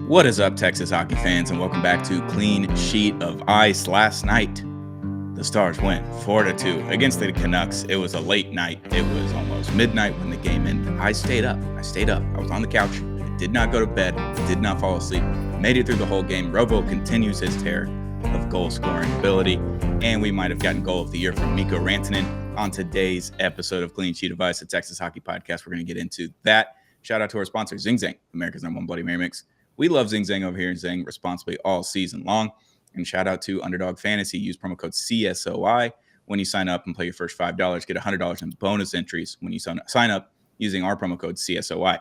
What is up, Texas hockey fans, and welcome back to Clean Sheet of Ice. Last night, the Stars went 4-2 against the Canucks. It was a late night. It was almost midnight when the game ended. I stayed up. I was on the couch. I did not go to bed. I did not fall asleep. Made it through the whole game. Robo continues his tear of goal-scoring ability, and we might have gotten goal of the year from Mikko Rantanen on today's episode of Clean Sheet of Ice, the Texas Hockey Podcast. We're going to get into that. Shout out to our sponsor, Zing Zang, America's #1 Bloody Mary Mix. We love Zing Zang over here and Zing responsibly all season long. And shout out to Underdog Fantasy. Use promo code CSOI when you sign up and play your first $5. Get $100 in bonus entries when you sign up using our promo code CSOI.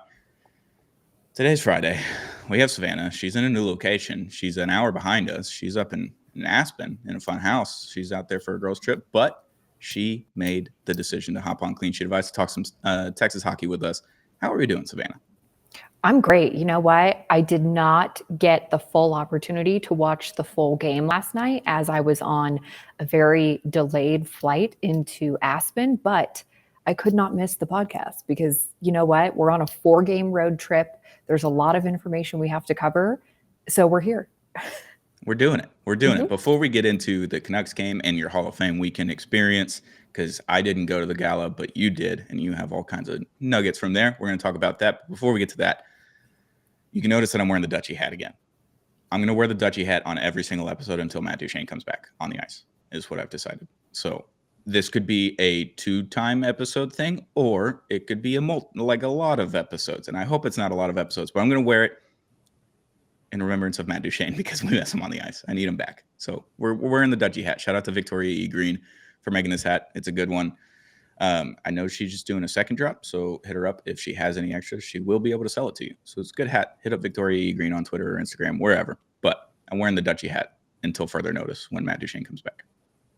Today's Friday. We have Savannah. She's in a new location. She's an hour behind us. She's up in Aspen in a fun house. She's out there for a girls' trip, but she made the decision to hop on Clean Sheet of Ice to talk some Texas hockey with us. How are we doing, Savannah? I'm great. You know what? I did not get the full opportunity to watch the full game last night as I was on a very delayed flight into Aspen, but I could not miss the podcast because you know what? We're on a 4-game road trip. There's a lot of information we have to cover. So we're here. We're doing it. Before we get into the Canucks game and your Hall of Fame weekend experience, because I didn't go to the gala, but you did, and you have all kinds of nuggets from there. We're going to talk about that. But before we get to that, you can notice that I'm wearing the Duchene hat again. I'm going to wear the Duchene hat on every single episode until Matt Duchene comes back on the ice, is what I've decided. So this could be a 2-time episode thing, or it could be a lot of episodes. And I hope it's not a lot of episodes, but I'm going to wear it in remembrance of Matt Duchene because we miss him on the ice. I need him back. So we're wearing the Duchene hat. Shout out to Victoria E. Green for making this hat. It's a good one. I know she's just doing a second drop, so hit her up. If she has any extras, she will be able to sell it to you. So it's a good hat. Hit up Victoria E. Green on Twitter or Instagram, wherever. But I'm wearing the Duchene hat until further notice when Matt Duchene comes back.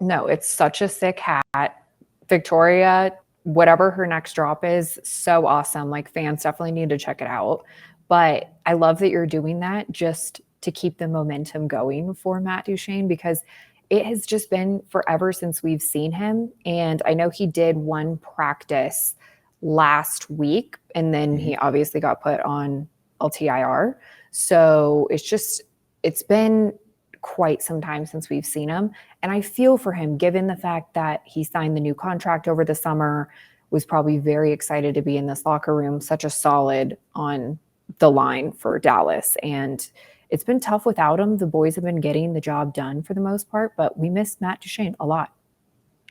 No, it's such a sick hat. Victoria, whatever her next drop is, so awesome. Like, fans definitely need to check it out. But I love that you're doing that just to keep the momentum going for Matt Duchene, because it has just been forever since we've seen him. And I know he did one practice last week, and then he obviously got put on LTIR. So it's been quite some time since we've seen him. And I feel for him, given the fact that he signed the new contract over the summer, was probably very excited to be in this locker room, such a solid on the line for Dallas. And it's been tough without him. The boys have been getting the job done for the most part, but we miss Matt Duchene a lot.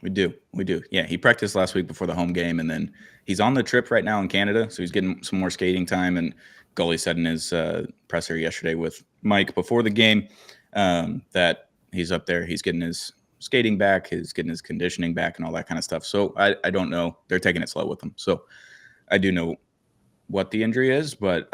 We do. Yeah, he practiced last week before the home game, and then he's on the trip right now in Canada, so he's getting some more skating time. And goalie said in his presser yesterday with Mike before the game that he's up there. He's getting his skating back, he's getting his conditioning back, and all that kind of stuff. So I don't know. They're taking it slow with him. So I do know what the injury is, but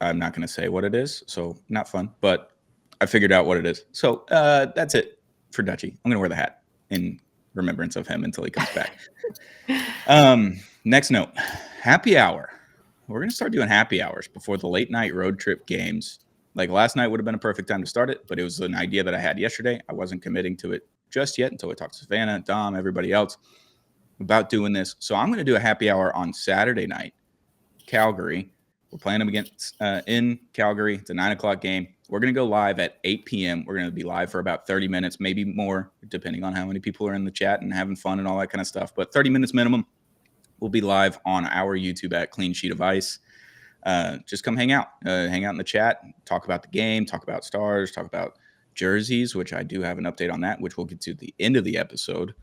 I'm not going to say what it is, so not fun, but I figured out what it is. So that's it for Dutchie. I'm going to wear the hat in remembrance of him until he comes back. Next note, happy hour. We're going to start doing happy hours before the late night road trip games. Like, last night would have been a perfect time to start it, but it was an idea that I had yesterday. I wasn't committing to it just yet until I talked to Savannah, Dom, everybody else about doing this. So I'm going to do a happy hour on Saturday night, Calgary. We're playing them against in Calgary. It's a 9:00 game. We're going to go live at 8 p.m. We're going to be live for about 30 minutes, maybe more, depending on how many people are in the chat and having fun and all that kind of stuff. But 30 minutes minimum. We'll be live on our YouTube at Clean Sheet of Ice. Just come hang out in the chat, talk about the game, talk about Stars, talk about jerseys, which I do have an update on that, which we'll get to the end of the episode.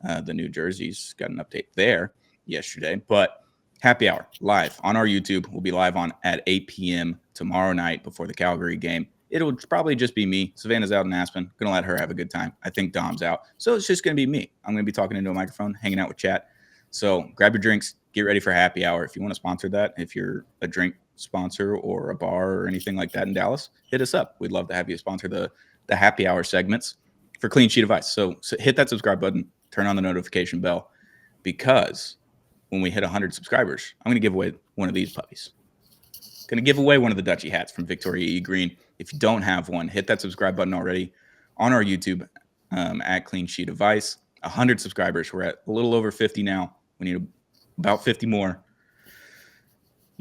The new jerseys, got an update there yesterday. But happy hour live on our YouTube. We'll be live on at 8 p.m. tomorrow night before the Calgary game. It'll probably just be me. Savannah's out in Aspen. Going to let her have a good time. I think Dom's out. So it's just going to be me. I'm going to be talking into a microphone, hanging out with chat. So grab your drinks. Get ready for happy hour. If you want to sponsor that, if you're a drink sponsor or a bar or anything like that in Dallas, hit us up. We'd love to have you sponsor the happy hour segments for Clean Sheet of Ice. So hit that subscribe button. Turn on the notification bell, because when we hit 100 subscribers, I'm going to give away one of these puppies. Going to give away one of the Duchene hats from Victoria E. Green. If you don't have one, hit that subscribe button already on our YouTube at Clean Sheet of Ice. 100 subscribers. We're at a little over 50 now. We need about 50 more.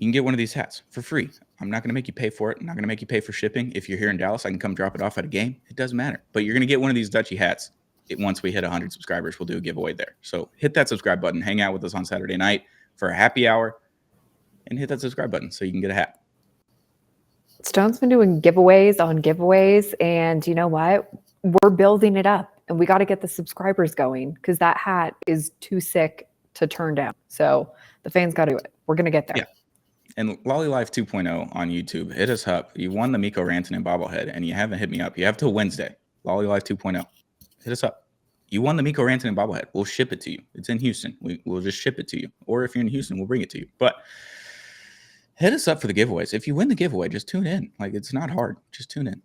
you can get one of these hats for free. I'm not going to make you pay for it. I'm not going to make you pay for shipping. If you're here in Dallas, I can come drop it off at a game. It doesn't matter. But you're going to get one of these Dutchie hats. Once we hit 100 subscribers, we'll do a giveaway there. So hit that subscribe button. Hang out with us on Saturday night for a happy hour. And hit that subscribe button so you can get a hat. Stone's been doing giveaways on giveaways. And you know what? We're building it up. And we got to get the subscribers going because that hat is too sick to turn down. So the fans got to do it. We're going to get there. Yeah. And Lolly Life 2.0 on YouTube, hit us up. You won the Mikko Rantanen bobblehead, and you haven't hit me up. You have till Wednesday. Lolly Life 2.0. Hit us up. You won the Mikko Rantanen bobblehead. We'll ship it to you. It's in Houston. We'll just ship it to you. Or if you're in Houston, we'll bring it to you. But hit us up for the giveaways. If you win the giveaway, just tune in. Like, it's not hard. Just tune in.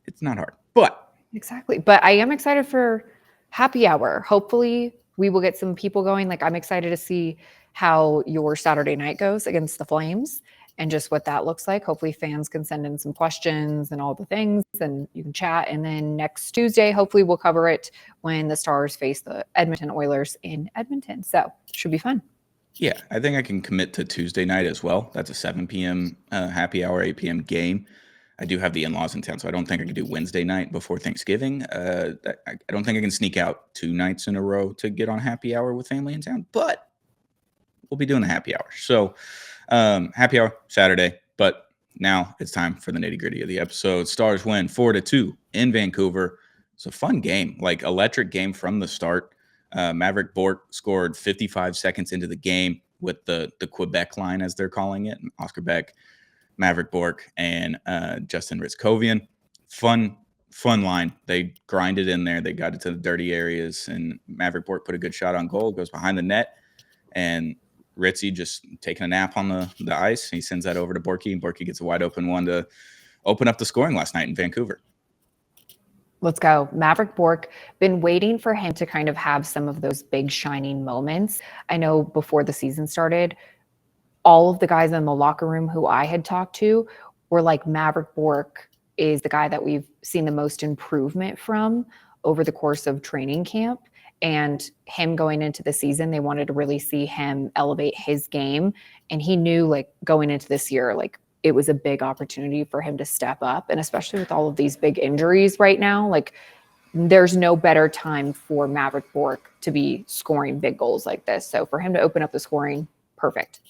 It's not hard. But exactly. But I am excited for happy hour. Hopefully we will get some people going. Like, I'm excited to see how your Saturday night goes against the Flames and just what that looks like. Hopefully fans can send in some questions and all the things and you can chat. And then next Tuesday, hopefully we'll cover it when the Stars face the Edmonton Oilers in Edmonton. So it should be fun. Yeah, I think I can commit to Tuesday night as well. That's a 7 p.m. Happy hour, 8 p.m. game. I do have the in-laws in town, so I don't think I can do Wednesday night before Thanksgiving. I don't think I can sneak out 2 nights in a row to get on happy hour with family in town, but we'll be doing the happy hour. So happy hour Saturday, but now it's time for the nitty-gritty of the episode. Stars win 4-2 in Vancouver. It's a fun game, like electric game from the start. Maverick Bourque scored 55 seconds into the game with the Quebec line, as they're calling it. Oscar Beck, Maverick Bourque, and Justin Ritskovian. Fun line. They grinded in there. They got it to the dirty areas, and Maverick Bourque put a good shot on goal, goes behind the net, and Ritzy just taking a nap on the ice. He sends that over to Bourque, and Bourque gets a wide open one to open up the scoring last night in Vancouver. Let's go. Maverick Bourque, been waiting for him to kind of have some of those big shining moments. I know before the season started, all of the guys in the locker room who I had talked to were like, Maverick Bourque is the guy that we've seen the most improvement from over the course of training camp. And him going into the season, they wanted to really see him elevate his game. And he knew, like, going into this year, like, it was a big opportunity for him to step up. And especially with all of these big injuries right now, like, there's no better time for Maverick Bourque to be scoring big goals like this. So for him to open up the scoring, perfect.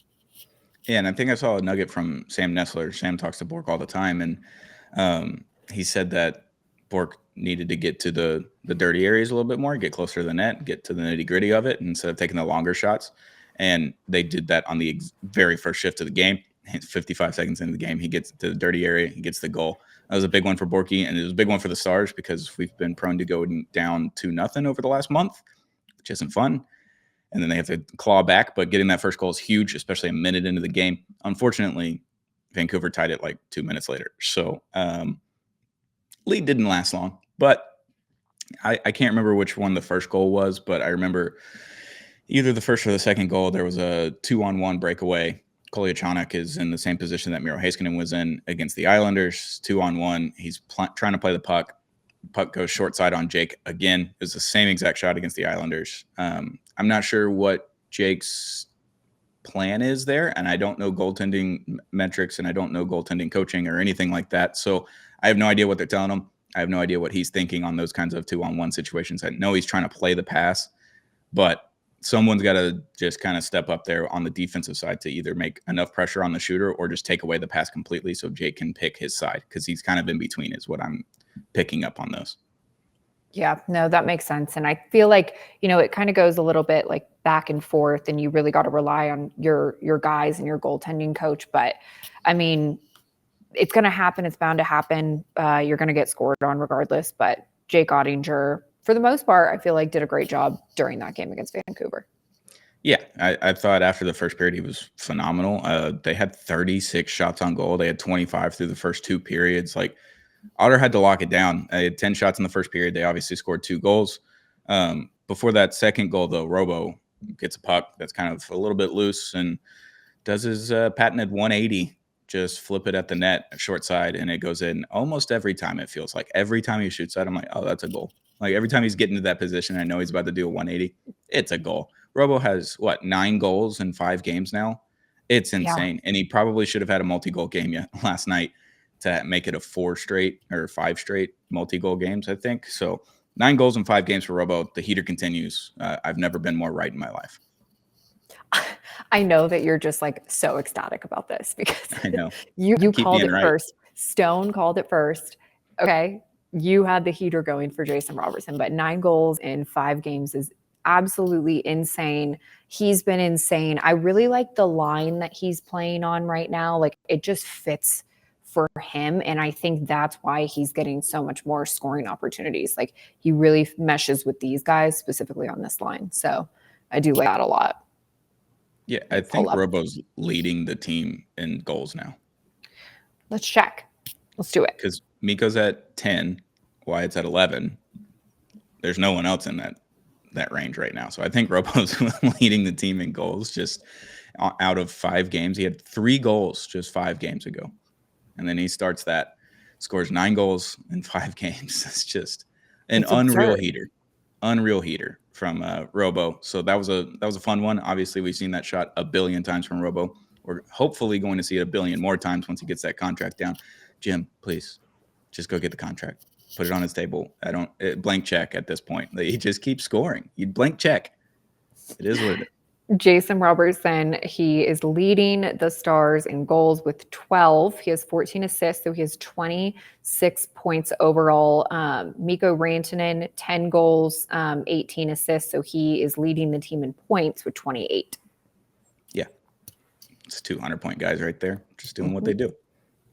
Yeah, and I think I saw a nugget from Sam Nessler. Sam talks to Bourque all the time, and he said that Bourque needed to get to the dirty areas a little bit more, get closer to the net, get to the nitty-gritty of it instead of taking the longer shots. And they did that on the very first shift of the game. 55 seconds into the game, he gets to the dirty area, he gets the goal. That was a big one for Bourque, and it was a big one for the Stars because we've been prone to going down 2-0 over the last month, which isn't fun. And then they have to claw back, but getting that first goal is huge, especially a minute into the game. Unfortunately, Vancouver tied it like 2 minutes later. So lead didn't last long, but I can't remember which one the first goal was, but I remember either the first or the second goal, there was a 2-on-1 breakaway. Kolyachonok is in the same position that Miro Heiskanen was in against the Islanders, 2-on-1. He's trying to play the puck. Puck goes short side on Jake again. It was the same exact shot against the Islanders. I'm not sure what Jake's plan is there, and I don't know goaltending metrics, and I don't know goaltending coaching or anything like that. So I have no idea what they're telling him. I have no idea what he's thinking on those kinds of 2-on-1 situations. I know he's trying to play the pass, but someone's got to just kind of step up there on the defensive side to either make enough pressure on the shooter or just take away the pass completely so Jake can pick his side, because he's kind of in between is what I'm picking up on those. Yeah, no, that makes sense. And I feel like, it kind of goes a little bit like back and forth, and you really got to rely on your guys and your goaltending coach. But I mean, it's going to happen. It's bound to happen. You're going to get scored on regardless. But Jake Ottinger, for the most part, I feel like did a great job during that game against Vancouver. Yeah, I thought after the first period, he was phenomenal. They had 36 shots on goal. They had 25 through the first 2 periods. Like, Otter had to lock it down. They had 10 shots in the first period. They obviously scored 2 goals. Before that second goal, though, Robo gets a puck that's kind of a little bit loose and does his patented 180, just flip it at the net, short side, and it goes in almost every time. It feels like every time he shoots that, I'm like, oh, that's a goal. Like, every time he's getting to that position, I know he's about to do a 180. It's a goal. Robo has, 9 goals in 5 games now, It's Yeah. insane. And he probably should have had a multi-goal game last night to make it a 5 straight multi-goal games, I think. So 9 goals in 5 games for Robo. The heater continues. I've never been more right in my life. I know that you're just like so ecstatic about this because I know. you called it right. first. Stone called it first. Okay. You had the heater going for Jason Robertson, but 9 goals in 5 games is absolutely insane. He's been insane. I really like the line that he's playing on right now. Like it just fits for him. And I think that's why he's getting so much more scoring opportunities. Like he really meshes with these guys, specifically on this line. So I do like that a lot. Yeah, I think Robo's leading the team in goals now. Let's check. Let's do it. Because Mikko's at 10, Wyatt's at 11. There's no one else in that range right now. So I think Robo's leading the team in goals just out of 5 games. He had 3 goals just 5 games ago. And then he starts that, scores 9 goals in 5 games. It's just an unreal heater from Robo. So that was a fun one. Obviously, we've seen that shot a billion times from Robo. We're hopefully going to see it a billion more times once he gets that contract down. Jim, please, just go get the contract. Put it on his table. Blank check at this point. He just keeps scoring. You blank check. It is what it is. Jason Robertson, he is leading the Stars in goals with 12. He has 14 assists, so he has 26 points overall. Mikko Rantanen, 10 goals, 18 assists, so he is leading the team in points with 28. Yeah. It's 200-point guys right there, just doing what they do.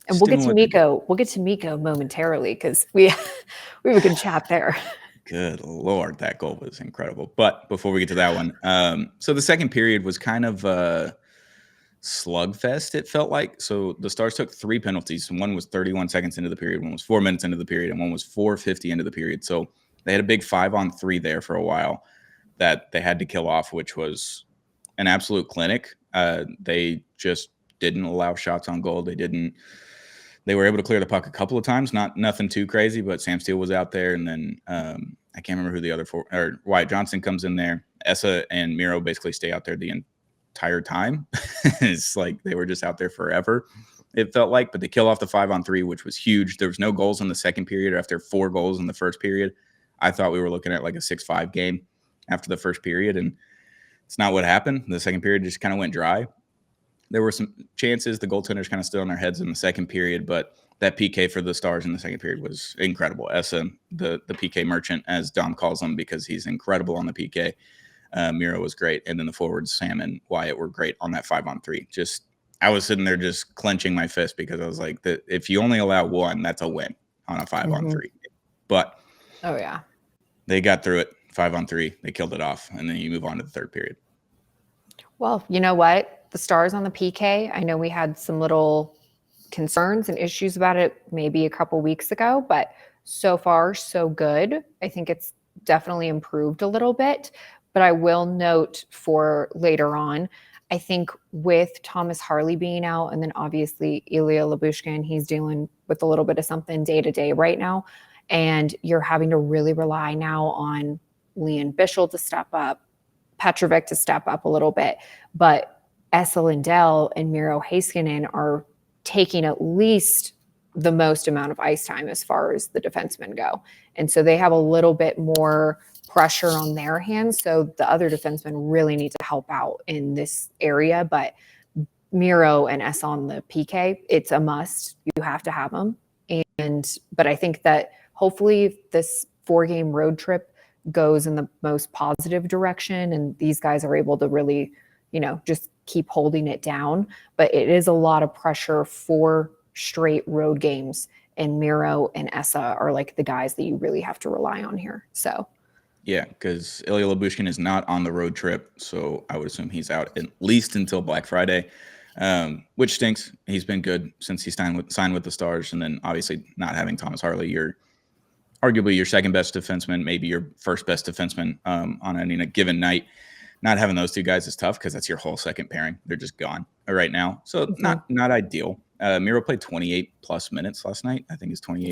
And we'll get to Mikko. We'll get to Mikko momentarily because we have a good chat there. Good Lord, that goal was incredible. But before we get to that one, so the second period was kind of a slugfest, it felt like. So the Stars took 3 penalties. One was 31 seconds into the period, one was 4 minutes into the period, and one was 4:50 into the period. So they had a big 5-on-3 there for a while that they had to kill off, which was an absolute clinic. They just didn't allow shots on goal. They were able to clear the puck a couple of times, nothing too crazy, but Sam Steele was out there. And then I can't remember who the other or Wyatt Johnson comes in there. Essa and Miro basically stay out there the entire time. It's like they were just out there forever, it felt like. But they kill off the 5-on-3, which was huge. There was no goals in the second period after 4 goals in the first period. I thought we were looking at like a 6-5 game after the first period, and it's not what happened. The second period just kind of went dry. There were some chances. The goaltenders kind of stood on their heads in the second period, but that PK for the Stars in the second period was incredible. Essa, the PK merchant, as Dom calls him, because he's incredible on the PK. Miro was great. And then the forwards, Sam and Wyatt, were great on that 5-on-3. I was sitting there just clenching my fist because I was like, if you only allow one, that's a win on a 5-on-3. But oh yeah, they got through it. 5-on-3, they killed it off, and then you move on to the third period. Well, you know what? The Stars on the PK, I know we had some little concerns and issues about it maybe a couple weeks ago, but so far so good. I think it's definitely improved a little bit, but I will note for later on, I think with Thomas Harley being out, and then obviously Ilya Lyubushkin, he's dealing with a little bit of something day to day right now, and you're having to really rely now on Leon Bischel to step up, Petrovic to step up a little bit, but Esa Lindell and Miro Heiskanen are taking at least the most amount of ice time as far as the defensemen go. And so they have a little bit more pressure on their hands. So the other defensemen really need to help out in this area. But Miro and Esa on the PK, it's a must. You have to have them. But I think that hopefully this 4-game road trip goes in the most positive direction, and these guys are able to really, just keep holding it down. But it is a lot of pressure for straight road games, and Miro and Esa are like the guys that you really have to rely on here. So yeah, because Ilya Lyubushkin is not on the road trip, so I would assume he's out at least until Black Friday, which stinks. He's been good since he signed with the Stars, and then obviously not having Thomas Harley, arguably your second best defenseman, maybe your first best defenseman on a given night. Not having those two guys is tough because that's your whole second pairing. They're just gone right now. So not ideal. Miro played 28 plus minutes last night. I think it's 28-13.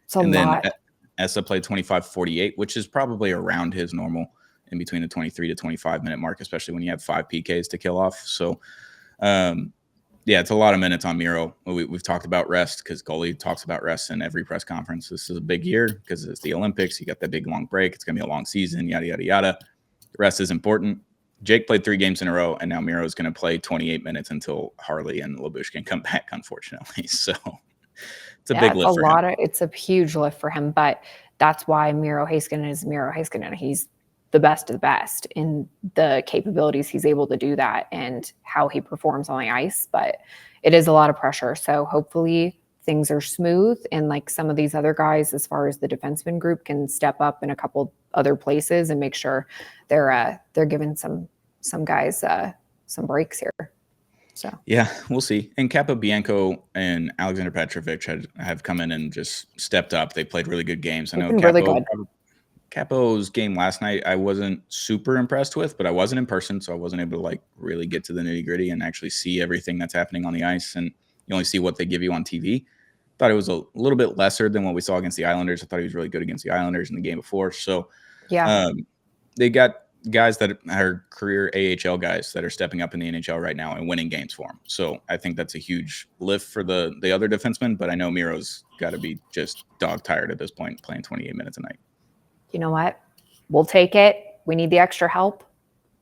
It's a lot. Then Esa played 25-48, which is probably around his normal, in between the 23 to 25 minute mark, especially when you have 5 PKs to kill off. So Yeah, it's a lot of minutes on Miro. We've talked about rest because goalie talks about rest in every press conference. This is a big year because it's the Olympics. You got that big long break. It's going to be a long season, yada, yada, yada. Rest is important. Jake played 3 games in a row, and now Miro is going to play 28 minutes until Harley and Labushkin come back, unfortunately. So it's a big lift for him. It's a huge lift for him, but that's why Miro Heiskanen is Miro Heiskanen. He's the best of the best in the capabilities he's able to do that and how he performs on the ice. But it is a lot of pressure. So hopefully things are smooth, and like some of these other guys, as far as the defenseman group, can step up in a couple other places and make sure they're giving some guys some breaks here. So yeah, we'll see. And Capobianco and Alexander Petrovic have come in and just stepped up. They played really good games. I know really good. Capo's game last night, I wasn't super impressed with, but I wasn't in person, so I wasn't able to like really get to the nitty gritty and actually see everything that's happening on the ice. And you only see what they give you on TV. Thought it was a little bit lesser than what we saw against the Islanders. I thought he was really good against the Islanders in the game before. So yeah, they got guys that are career AHL guys that are stepping up in the NHL right now and winning games for them. So I think that's a huge lift for the other defensemen. But I know Miro's got to be just dog tired at this point, playing 28 minutes a night. You know what? We'll take it. We need the extra help.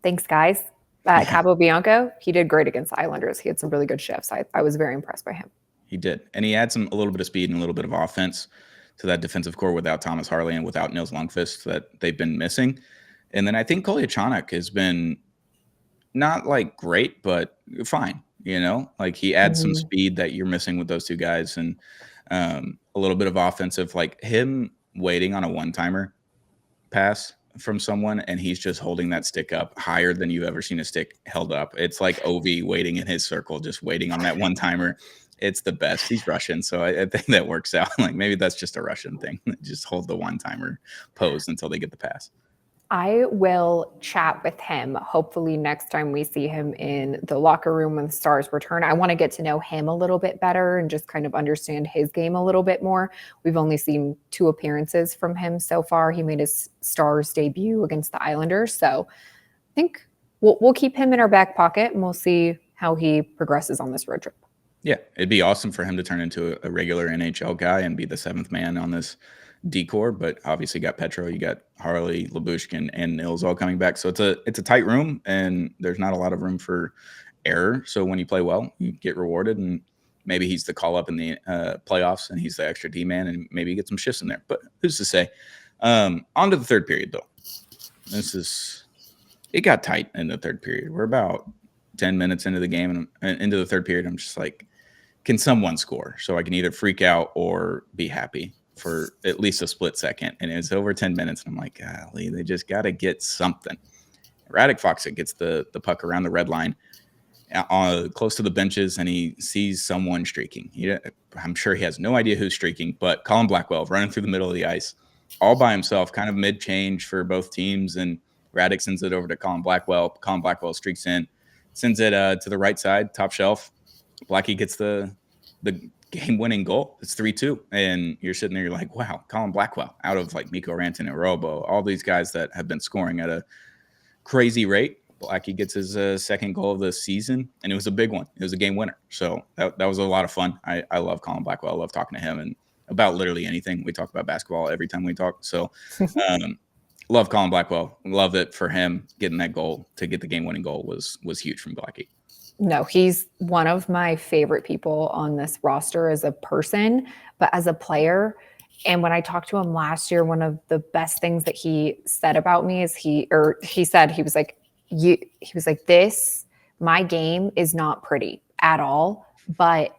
Thanks, guys. Capobianco, he did great against the Islanders. He had some really good shifts. I was very impressed by him. He did. And he adds a little bit of speed and a little bit of offense to that defensive core without Thomas Harley and without Nils Lundqvist that they've been missing. And then I think Kolyachonok has been not like great, but fine. You know, like he adds some speed that you're missing with those two guys, and a little bit of offensive, like him waiting on a one-timer pass from someone, and he's just holding that stick up higher than you've ever seen a stick held up. It's like Ovi waiting in his circle, just waiting on that one-timer. It's the best. He's Russian, so I think that works out. Like maybe that's just a Russian thing. Just hold the one-timer pose until they get the pass. I will chat with him. Hopefully next time we see him in the locker room when the Stars return. I want to get to know him a little bit better and just kind of understand his game a little bit more. We've only seen 2 appearances from him so far. He made his Stars debut against the Islanders. So I think we'll keep him in our back pocket, and we'll see how he progresses on this road trip. Yeah, it'd be awesome for him to turn into a regular NHL guy and be the 7th man on this decor, but obviously you got Petro, you got Harley, Labushkin, and Nils all coming back. So it's a tight room, and there's not a lot of room for error. So when you play well, you get rewarded, and maybe he's the call up in the playoffs, and he's the extra D man, and maybe you get some shifts in there. But who's to say? On to the third period, though. It got tight in the third period. We're about 10 minutes into the game, and into the third period, I'm just like, can someone score so I can either freak out or be happy for at least a split second? And it's over 10 minutes, and I'm like, golly, they just got to get something. Radek Faksa gets the puck around the red line, close to the benches, and he sees someone streaking. I'm sure he has no idea who's streaking, but Colin Blackwell running through the middle of the ice all by himself, kind of mid-change for both teams, and Radek sends it over to Colin Blackwell. Colin Blackwell streaks in, sends it to the right side, top shelf. Blackie gets the game-winning goal. It's 3-2, and you're sitting there, you're like, wow, Colin Blackwell, out of like Mikko Rantanen, Robo, all these guys that have been scoring at a crazy rate. Blackie gets his second goal of the season, and it was a big one. It was a game winner. So that was a lot of fun. I love Colin Blackwell. I love talking to him and about literally anything. We talk about basketball every time we talk. So love Colin Blackwell. Love it for him. Getting that goal to get the game-winning goal was huge from Blackie. No, he's one of my favorite people on this roster as a person, but as a player. And when I talked to him last year, one of the best things that he said about me is he was like, this, my game is not pretty at all, but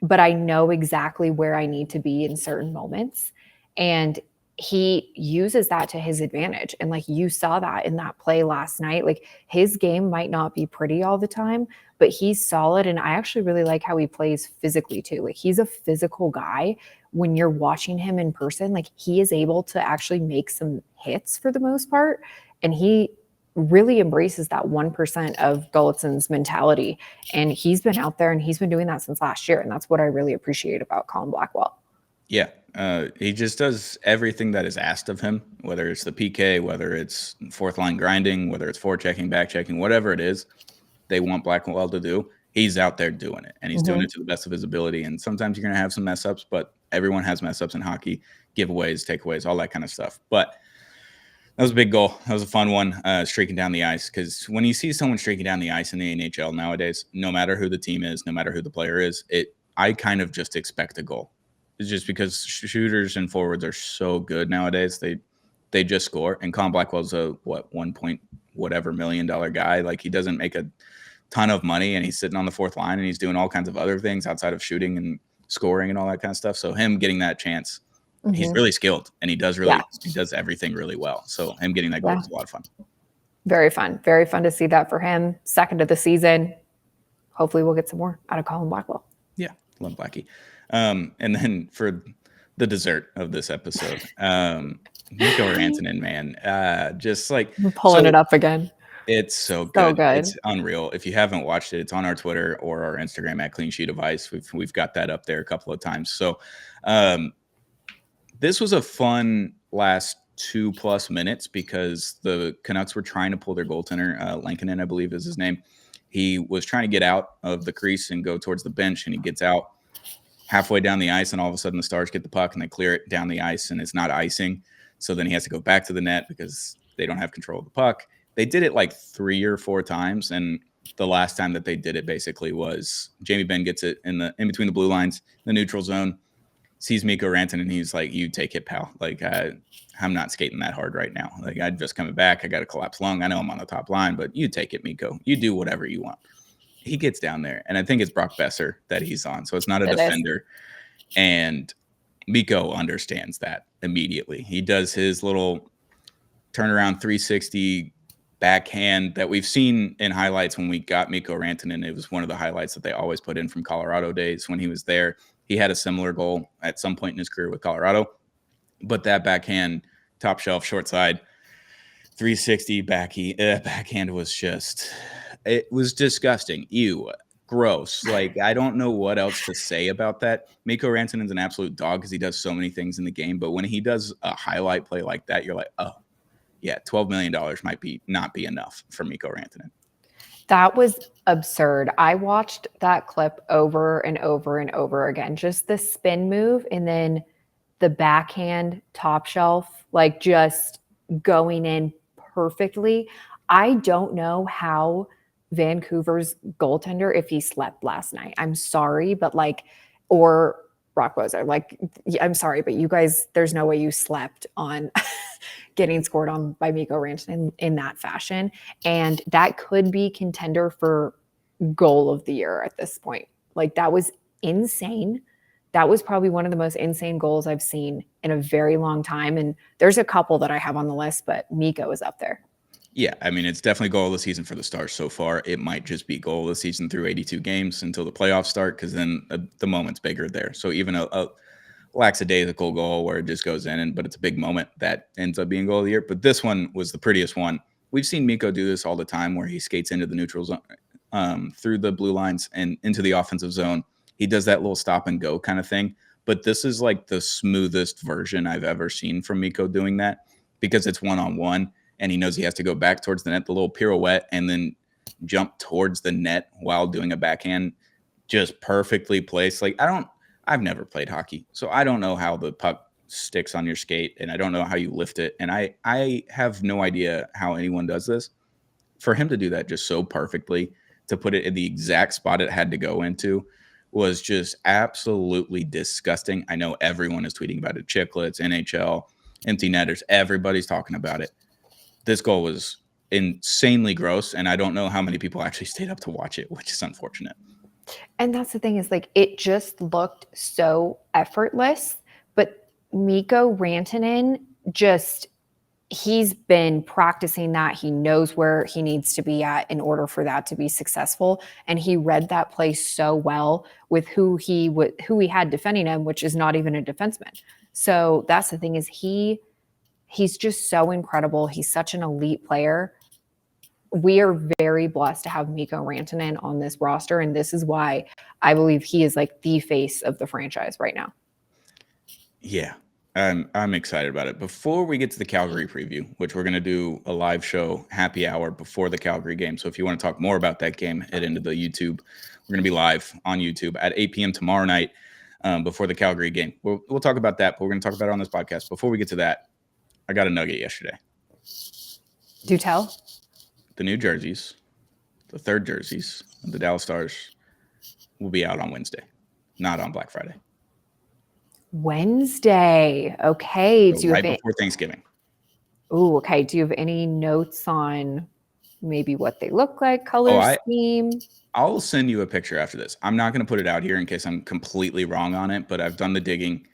I know exactly where I need to be in certain moments. And he uses that to his advantage. And like you saw that in that play last night, like his game might not be pretty all the time, but he's solid. And I actually really like how he plays physically too. Like he's a physical guy. When you're watching him in person, like he is able to actually make some hits for the most part. And he really embraces that 1% of Gulitson's mentality. And he's been out there and he's been doing that since last year. And that's what I really appreciate about Colin Blackwell. Yeah. He just does everything that is asked of him, whether it's the PK, whether it's fourth line grinding, whether it's forechecking, back checking, whatever it is. they want Blackwell to do, he's out there doing it, and he's doing it to the best of his ability. And sometimes you're going to have some mess ups, but everyone has mess ups in hockey, giveaways, takeaways, all that kind of stuff. But that was a big goal. That was a fun one, streaking down the ice. Because when you see someone streaking down the ice in the NHL nowadays, no matter who the team is, no matter who the player is, I kind of just expect a goal. It's just because shooters and forwards are so good nowadays. They just score. And Colin Blackwell's a 1 million guy. Like, he doesn't make a ton of money, and he's sitting on the fourth line, and he's doing all kinds of other things outside of shooting and scoring and all that kind of stuff. So him getting that chance, he's really skilled, and he does everything really well. So him getting that goal is a lot of fun. Very fun to see that for him. Second of the season. Hopefully we'll get some more out of Colin Blackwell. Yeah, love Blackie. And then for the dessert of this episode, Mikko Rantanen, man, just like I'm pulling it up again. It's so good. It's unreal. If you haven't watched it, it's on our Twitter or our Instagram at Clean Sheet of Ice. We've got that up there a couple of times. So this was a fun last 2+ minutes because the Canucks were trying to pull their goaltender, Lankinen, I believe is his name. He was trying to get out of the crease and go towards the bench, and he gets out halfway down the ice, and all of a sudden the Stars get the puck and they clear it down the ice, and it's not icing. So then he has to go back to the net because they don't have control of the puck. They did it like 3 or 4 times, and the last time that they did it basically was Jamie Benn gets it in between the blue lines, the neutral zone, sees Mikko Rantanen, and he's like, "You take it, pal. Like, I'm not skating that hard right now. Like, I'm just coming back. I got a collapsed lung. I know I'm on the top line, but you take it, Mikko. You do whatever you want." He gets down there, and I think it's Brock Besser that he's on, so it's not a defender. And Mikko understands that immediately. He does his little turnaround 360 backhand that we've seen in highlights when we got Mikko Rantanen. It was one of the highlights that they always put in from Colorado days when he was there. He had a similar goal at some point in his career with Colorado. But that backhand, top shelf, short side, 360 backhand was it was disgusting. Ew, gross. Like, I don't know what else to say about that. Mikko Rantanen's an absolute dog because he does so many things in the game. But when he does a highlight play like that, you're like, oh, yeah, $12 million might not be enough for Mikko Rantanen. That was absurd. I watched that clip over and over and over again. Just the spin move and then the backhand top shelf, like just going in perfectly. I don't know how Vancouver's goaltender, if he slept last night. I'm sorry, but or Brock Bozer, I'm sorry, but you guys, there's no way you slept on getting scored on by Mikko Rantanen in that fashion. And that could be contender for goal of the year at this point. Like, that was insane. That was probably one of the most insane goals I've seen in a very long time. And there's a couple that I have on the list, but Mikko is up there. Yeah, I mean, it's definitely goal of the season for the Stars so far. It might just be goal of the season through 82 games until the playoffs start, because then the moment's bigger there. So even a lackadaisical goal where it just goes in, but it's a big moment, that ends up being goal of the year. But this one was the prettiest one. We've seen Mikko do this all the time where he skates into the neutral zone, through the blue lines and into the offensive zone. He does that little stop and go kind of thing. But this is like the smoothest version I've ever seen from Mikko doing that, because it's one-on-one. And he knows he has to go back towards the net, the little pirouette, and then jump towards the net while doing a backhand, just perfectly placed. Like, I've never played hockey, so I don't know how the puck sticks on your skate, and I don't know how you lift it. And I have no idea how anyone does this. For him to do that just so perfectly, to put it in the exact spot it had to go into, was just absolutely disgusting. I know everyone is tweeting about it. Chicklets, NHL, empty netters, everybody's talking about it. This goal was insanely gross, and I don't know how many people actually stayed up to watch it, which is unfortunate. And that's the thing, is like, it just looked so effortless. But Mikko Rantanen, he's been practicing that. He knows where he needs to be at in order for that to be successful. And he read that play so well with who he had defending him, which is not even a defenseman. So that's the thing, is he's just so incredible. He's such an elite player. We are very blessed to have Mikko Rantanen on this roster, and this is why I believe he is like the face of the franchise right now. Yeah. I'm excited about it. Before we get to the Calgary preview, which we're going to do a live show happy hour before the Calgary game. So if you want to talk more about that game, head into the YouTube. We're going to be live on YouTube at 8 p.m. tomorrow night before the Calgary game. We'll talk about that, but we're going to talk about it on this podcast. Before we get to that, I got a nugget yesterday. Do tell. The new jerseys, the third jerseys of the Dallas Stars will be out on Wednesday, not on Black Friday. Wednesday. Okay. So right before Thanksgiving. Oh, okay. Do you have any notes on maybe what they look like, color scheme? I'll send you a picture after this. I'm not going to put it out here in case I'm completely wrong on it, but I've done the digging,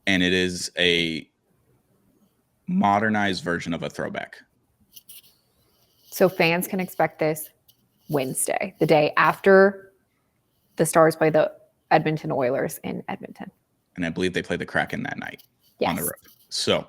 and it is a modernized version of a throwback. So fans can expect this Wednesday, the day after the Stars play the Edmonton Oilers in Edmonton. And I believe they play the Kraken that night on the road. So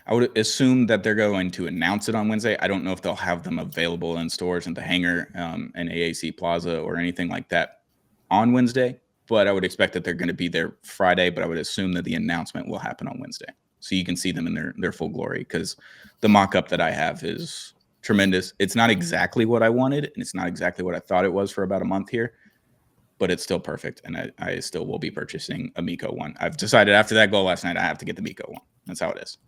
I would assume that they're going to announce it on Wednesday. I don't know if they'll have them available in stores and the hangar and AAC Plaza or anything like that on Wednesday, but I would expect that they're going to be there Friday, but I would assume that the announcement will happen on Wednesday. So you can see them in their full glory, because the mock-up that I have is tremendous. It's not exactly what I wanted, and it's not exactly what I thought it was for about a month here, but it's still perfect, and I still will be purchasing a Mikko one. I've decided after that goal last night, I have to get the Mikko one. That's how it is.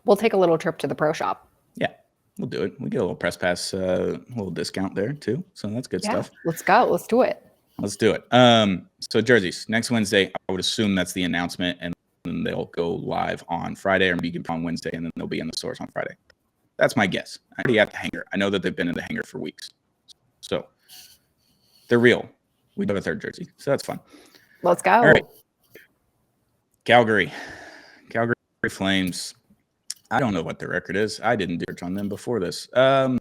We'll take a little trip to the pro shop. Yeah, we'll do it. We get a little press pass, little discount there too. So that's good stuff. Let's go. Let's do it. Let's do it. So jerseys next Wednesday. I would assume that's the announcement, and then they'll go live on Friday, or maybe on Wednesday, and then they'll be in the stores on Friday. That's my guess. I already at the hangar. I know that they've been in the hangar for weeks, so they're real. We have a third jersey, so that's fun. Let's go. All right. Calgary Flames. I don't know what their record is. I didn't do research on them before this. It's a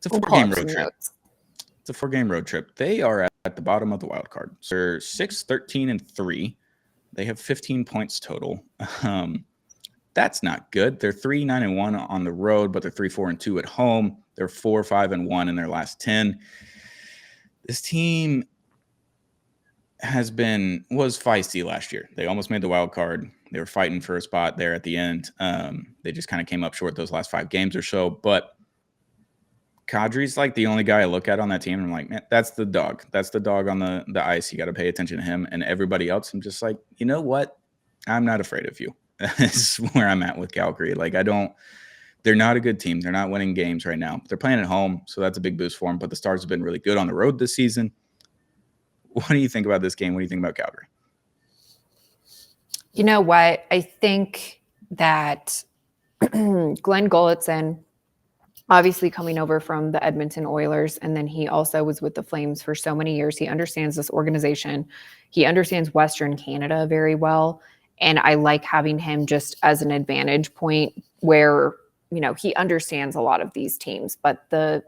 4-game road trip. It's a 4-game road trip. They are at the bottom of the wild card. So they're 6-13-3. They have 15 points total. That's not good. They're 3-9-1 on the road, but they're 3-4-2 at home. They're 4-5-1 in their last 10. This team was feisty last year. They almost made the wild card. They were fighting for a spot there at the end. They just kind of came up short those last 5 games or so. But Kadri's like the only guy I look at on that team, and I'm like, man, that's the dog. That's the dog on the ice. You got to pay attention to him. And everybody else, I'm just like, you know what? I'm not afraid of you. This is where I'm at with Calgary. Like, they're not a good team. They're not winning games right now. They're playing at home, so that's a big boost for them. But the Stars have been really good on the road this season. What do you think about this game? What do you think about Calgary? You know what? I think that Glenn Gulutzan, obviously coming over from the Edmonton Oilers, and then he also was with the Flames for so many years. He understands this organization. He understands Western Canada very well. And I like having him just as an advantage point where, you know, he understands a lot of these teams. But the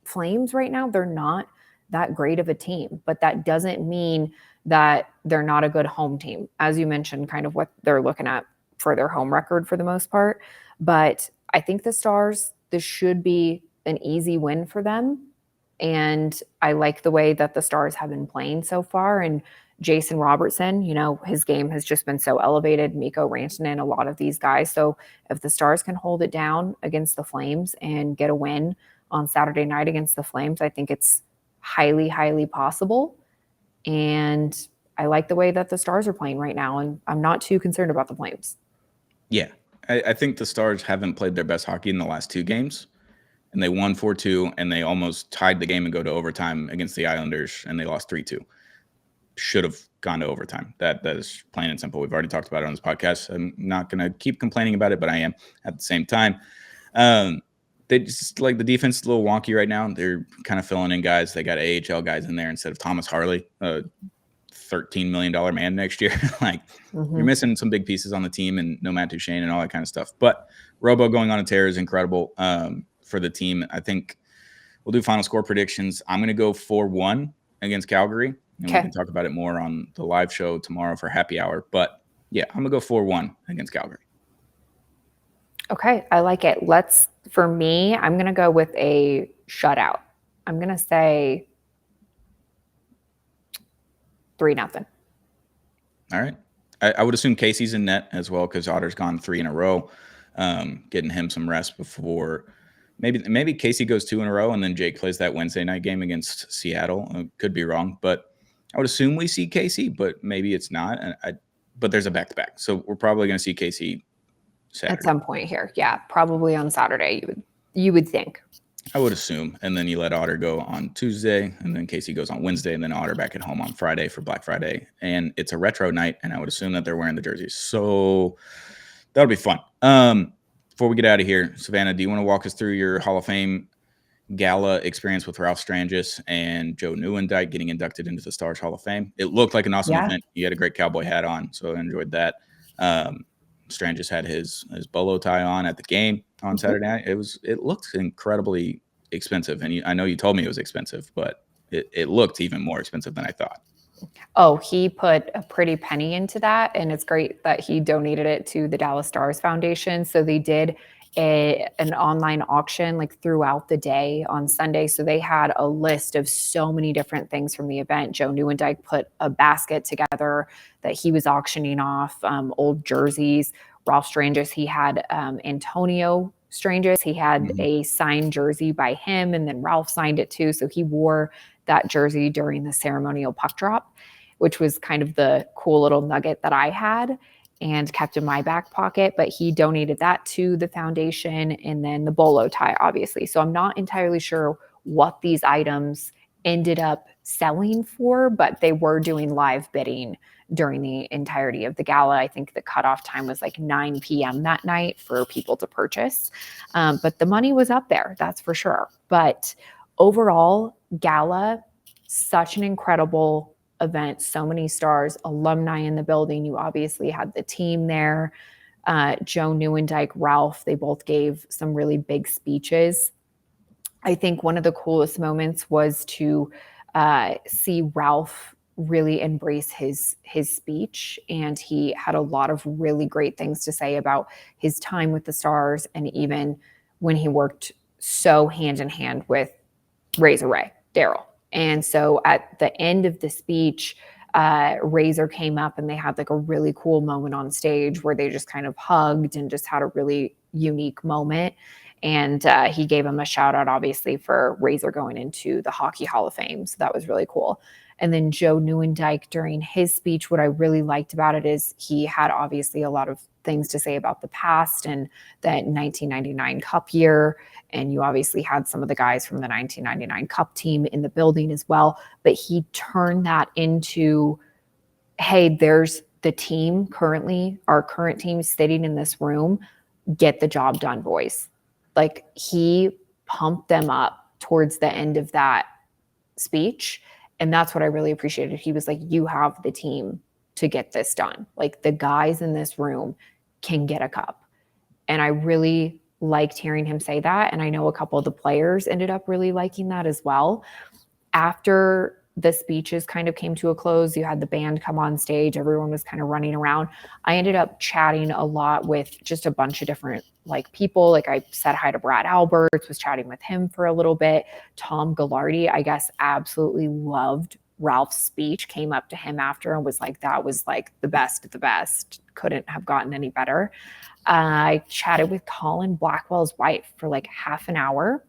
Flames right now, they're not that great of a team. But that doesn't mean that they're not a good home team. As you mentioned, kind of what they're looking at for their home record for the most part. But I think the Stars, this should be an easy win for them. And I like the way that the Stars have been playing so far. And Jason Robertson, you know, his game has just been so elevated. Mikko Rantanen, a lot of these guys. So if the Stars can hold it down against the Flames and get a win on Saturday night against the Flames, I think it's highly, highly possible. And I like the way that the Stars are playing right now. And I'm not too concerned about the Flames. Yeah. I think the Stars haven't played their best hockey in the last 2 games. And they won 4-2, and they almost tied the game and go to overtime against the Islanders, and they lost 3-2. Should have gone to overtime. That is plain and simple. We've already talked about it on this podcast. I'm not going to keep complaining about it, but I am at the same time. They just, like, the defense is a little wonky right now. They're kind of filling in guys. They got AHL guys in there instead of Thomas Harley, a $13 million man next year. You're missing some big pieces on the team, and no Matt Duchene and all that kind of stuff. But Robo going on a tear is incredible for the team. I think we'll do final score predictions. I'm going to go 4-1 against Calgary. And we can talk about it more on the live show tomorrow for happy hour. But, yeah, I'm going to go 4-1 against Calgary. Okay, I like it. For me, I'm going to go with a shutout. I'm going to say 3-0. All right. I would assume Casey's in net as well because Otter's gone 3 in a row, getting him some rest before. Maybe Casey goes 2 in a row and then Jake plays that Wednesday night game against Seattle. Could be wrong, but I would assume we see Casey, but maybe it's not. But there's a back-to-back, so we're probably going to see Casey Saturday. At some point here. Yeah, probably on Saturday, you would think. I would assume. And then you let Otter go on Tuesday, and then Casey goes on Wednesday, and then Otter back at home on Friday for Black Friday. And it's a retro night, and I would assume that they're wearing the jerseys. So that'll be fun. Before we get out of here, Savannah, do you want to walk us through your Hall of Fame gala experience with Ralph Strangis and Joe Nieuwendyk getting inducted into the Stars Hall of Fame? It looked like an awesome event. You had a great cowboy hat on, so I enjoyed that. Strangis had his bolo tie on at the game on Saturday night. It looked incredibly expensive, and I know you told me it was expensive, but it looked even more expensive than I thought. Oh, he put a pretty penny into that, and it's great that he donated it to the Dallas Stars Foundation. So they did an online auction like throughout the day on Sunday. So they had a list of so many different things from the event. Joe Nieuwendyk put a basket together that he was auctioning off, old jerseys. Ralph Strangis, he had Antonio Strangis. He had a signed jersey by him, and then Ralph signed it too. So he wore that jersey during the ceremonial puck drop, which was kind of the cool little nugget that I had and kept in my back pocket. But he donated that to the foundation, and then the bolo tie, obviously. So I'm not entirely sure what these items ended up selling for, but they were doing live bidding during the entirety of the gala. I think the cutoff time was like 9 p.m. that night for people to purchase. But the money was up there, that's for sure. But overall, gala, such an incredible event. So many stars, alumni in the building. You obviously had the team there. Joe Nieuwendyk, Ralph, they both gave some really big speeches. I think one of the coolest moments was to see Ralph really embrace his speech, and he had a lot of really great things to say about his time with the Stars, and even when he worked so hand in hand with Razor Ray, Daryl. And so at the end of the speech, Razor came up and they had like a really cool moment on stage where they just kind of hugged and just had a really unique moment. And he gave him a shout out, obviously, for Razor going into the Hockey Hall of Fame. So that was really cool. And then Joe Nieuwendyk, during his speech, what I really liked about it is he had obviously a lot of things to say about the past and that 1999 Cup year. And you obviously had some of the guys from the 1999 Cup team in the building as well. But he turned that into, hey, there's the team currently, our current team sitting in this room. Get the job done, boys. Like, he pumped them up towards the end of that speech. And that's what I really appreciated. He was like, you have the team to get this done. Like, the guys in this room can get a cup. And I really liked hearing him say that. And I know a couple of the players ended up really liking that as well. After the speeches kind of came to a close, you had the band come on stage, everyone was kind of running around. I ended up chatting a lot with just a bunch of different like people. Like, I said hi to Brad Alberts, was chatting with him for a little bit. Tom Gallardi, I guess, absolutely loved Ralph's speech, came up to him after and was like, that was like the best of the best. Couldn't have gotten any better. I chatted with Colin, Blackwell's wife, for like half an hour.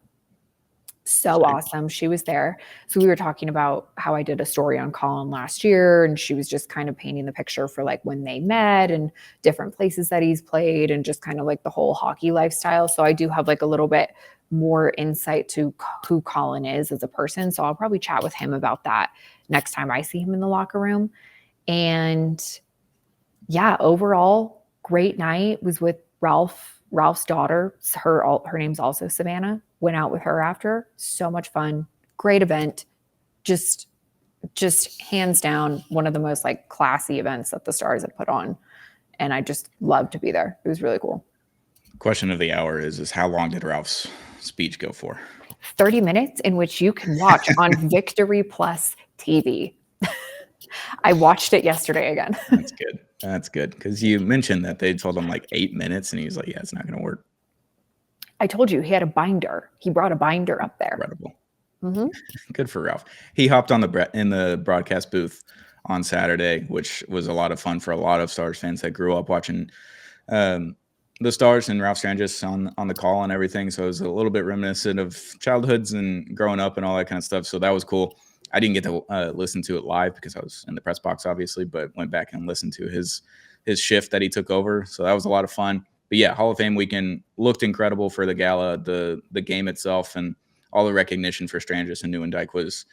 So awesome. She was there. So we were talking about how I did a story on Colin last year, and she was just kind of painting the picture for like when they met and different places that he's played and just kind of like the whole hockey lifestyle. So I do have like a little bit more insight to who Colin is as a person. So I'll probably chat with him about that next time I see him in the locker room. And yeah, overall, great night. Was with Ralph's daughter. Her name's also Savannah. Went out with her after. So much fun. Great event. Just hands down one of the most like classy events that the Stars have put on. And I just loved to be there. It was really cool. Question of the hour is how long did Ralph's speech go for? 30 minutes, in which you can watch on Victory Plus TV. I watched it yesterday again. That's good. That's good. Because you mentioned that they told him like 8 minutes and he was like, yeah, it's not going to work. I told you he had a binder. He brought a binder up there. Incredible. Mm-hmm. Good for Ralph. He hopped on in the broadcast booth on Saturday, which was a lot of fun for a lot of Stars fans that grew up watching the Stars and Ralph Strangis on the call and everything. So it was a little bit reminiscent of childhoods and growing up and all that kind of stuff. So that was cool. I didn't get to listen to it live because I was in the press box, obviously, but went back and listened to his shift that he took over. So that was a lot of fun. But yeah, Hall of Fame weekend looked incredible for the gala. The game itself and all the recognition for Strangis and Nieuwendyk was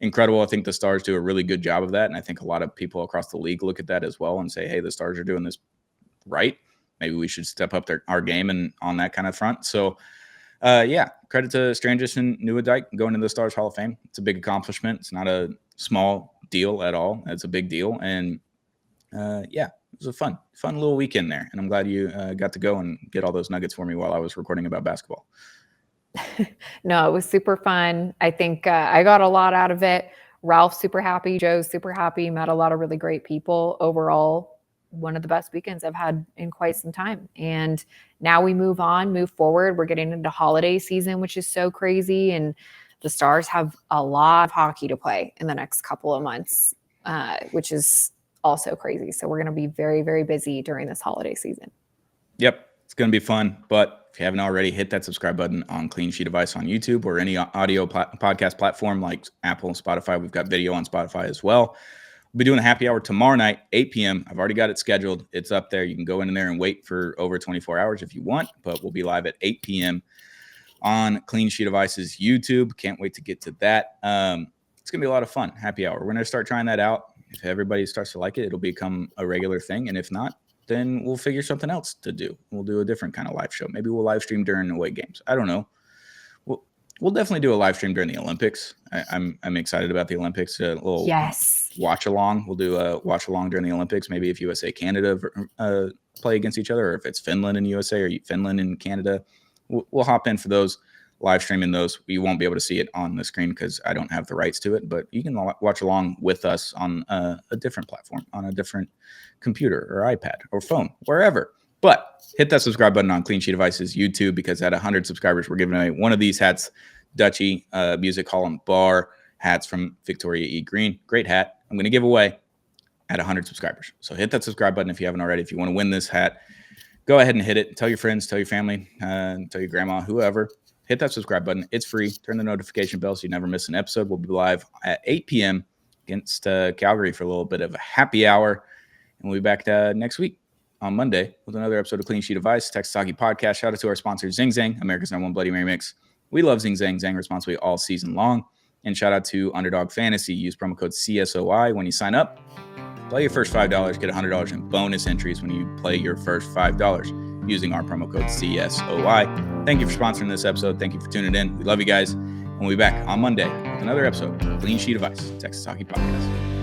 incredible. I think the Stars do a really good job of that. And I think a lot of people across the league look at that as well and say, hey, the Stars are doing this right. Maybe we should step up our game and on that kind of front. So, yeah, credit to Strangis and Nieuwendyk going to the Stars Hall of Fame. It's a big accomplishment. It's not a small deal at all. It's a big deal. And, yeah, it was a fun little weekend there. And I'm glad you got to go and get all those nuggets for me while I was recording about basketball. No, it was super fun. I think I got a lot out of it. Ralph's super happy. Joe's super happy. Met a lot of really great people. Overall, one of the best weekends I've had in quite some time. And now we move forward. We're getting into holiday season, which is so crazy. And the Stars have a lot of hockey to play in the next couple of months, which is also crazy. So we're going to be very, very busy during this holiday season. Yep. It's going to be fun. But if you haven't already, hit that subscribe button on Clean Sheet Device on YouTube or any audio podcast platform like Apple and Spotify. We've got video on Spotify as well. We'll be doing a happy hour tomorrow night, 8 p.m. I've already got it scheduled. It's up there. You can go in there and wait for over 24 hours if you want, but we'll be live at 8 p.m. on Clean Sheet Device's YouTube. Can't wait to get to that. It's going to be a lot of fun. Happy hour. We're going to start trying that out. If everybody starts to like it, it'll become a regular thing. And if not, then we'll figure something else to do. We'll do a different kind of live show. Maybe we'll live stream during away games. I don't know. We'll definitely do a live stream during the Olympics. I'm excited about the Olympics. A little watch along. We'll do a watch along during the Olympics. Maybe if USA Canada play against each other, or if it's Finland and USA or Finland and Canada, we'll hop in for those, live streaming those. You won't be able to see it on the screen because I don't have the rights to it, but you can watch along with us on a different platform, on a different computer or iPad or phone, wherever. But hit that subscribe button on Clean Sheet Devices YouTube, because at 100 subscribers, we're giving away one of these hats, Duchene Music Hall and Bar hats from Victoria E. Green. Great hat. I'm going to give away at 100 subscribers. So hit that subscribe button if you haven't already. If you want to win this hat, go ahead and hit it. Tell your friends, tell your family, tell your grandma, whoever. Hit that subscribe button. It's free. Turn the notification bell so you never miss an episode. We'll be live at 8 p.m. against Calgary for a little bit of a happy hour. And we'll be back next week on Monday with another episode of Clean Sheet Device, Texas Hockey Podcast. Shout out to our sponsor, Zing Zang, America's #1 Bloody Mary Mix. We love Zing Zang. Zang responsibly all season long. And shout out to Underdog Fantasy. Use promo code CSOI when you sign up. Play your first $5. Get $100 in bonus entries when you play your first $5 using our promo code CSOI. Thank you for sponsoring this episode. Thank you for tuning in. We love you guys. And we'll be back on Monday with another episode of Clean Sheet Device, Texas Hockey Podcast.